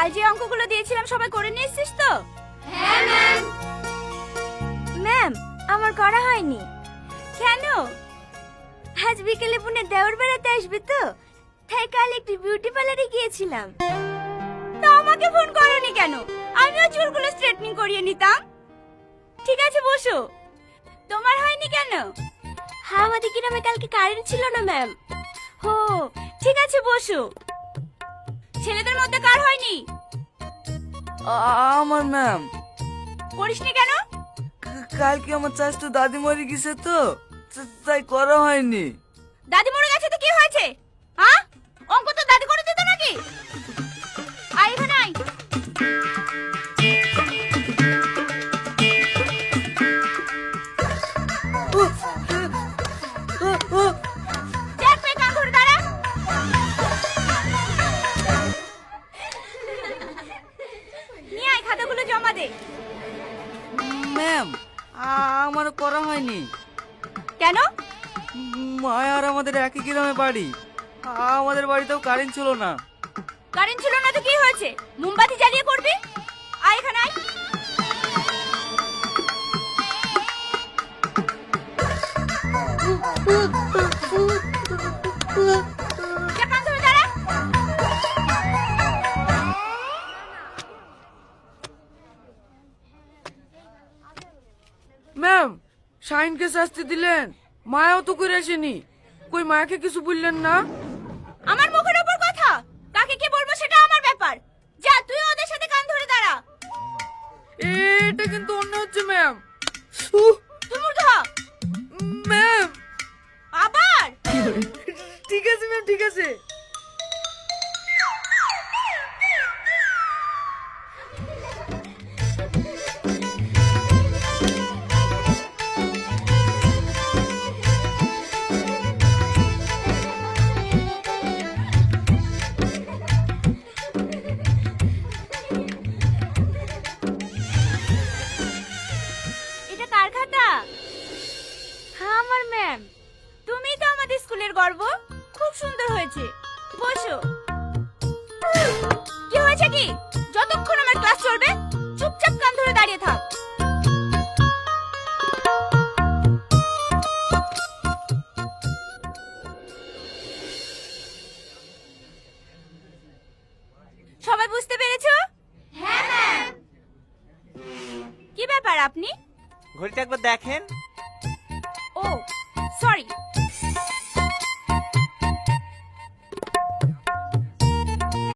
কাল যে অঙ্কগুলো দিয়েছিলাম সবাই করে নিয়ে এসেছিস তো? হ্যাঁ ম্যাম। ম্যাম, আমার করা হয়নি। কেন? আজ বিকেলে পুনে দেওর বেড়াতে আসবে তো, তাই কাল একটু বিউটি পার্লারে গিয়েছিলাম। তা আমাকে ফোন করোনি কেন? আমিও চুলগুলো স্ট্রেটনিং করিয়ে নিতাম। ঠিক আছে বসো। তোমার হয়নি কেন? হ্যাঁ, আমাদের গ্রামে কালকে কারেন্ট ছিল না ম্যাম। ও ঠিক আছে বসো। ছেলেদের মধ্যে কার হয়নি? আমার ম্যাম। করিসনি কেন? কালকে আমার চাচতো দাদি মরে গেছে তো, তাই করা হয়নি। দাদি মরে গেছে তো কি হয়েছে? হ্যাঁ, অঙ্ক তো দাদি করে দিত নাকি? আয় এখানে আয়। দেখ পেয়ে কান ধরে দাঁড়া। নিয়ে আয়, খাতাগুলো জমা দে। ম্যাম, আমার করা হয়নি। কেন? মায়া আর আমাদের একই গ্রামে বাড়ি, আমাদের বাড়িতেও কারেন্ট ছিল না। কারেন্ট ছিল না তো কি হয়েছে? মোমবাতি জ্বালিয়ে করবি। আয় এখানে আয়। যা, কান ধরে দাঁড়া। ম্যাম, শাইনকে শাস্তি দিলেন, মায়াও তো করে আসেনি। কই মায়াকে কিছু বললেন না? আমার মুখের উপর কথা, কাকে কি বলবো সেটা আমার ব্যাপার। যা, তুই ওদের সাথে কান ধরে দাঁড়া। এটা কিন্তু অন্য হচ্ছে ম্যাম। তুই মূর্খ হ। ম্যাম, আবার? ঠিক আছে ম্যাম, ঠিক আছে। এটা কার খাতা? হ্যাঁ, আমার ম্যাম। তুমি তো আমাদের স্কুলের গর্ব। খুব সুন্দর হয়েছে। বসো। কি হয়েছে কি? যতক্ষণ আমার ক্লাস চলবে চুপচাপ কান ধরে দাঁড়িয়ে থাক। সবাই বুঝতে পেরেছো? হ্যাঁ ম্যাম। কি ব্যাপার আপনি? ঘড়িটা একবার দেখেন। ও সরি,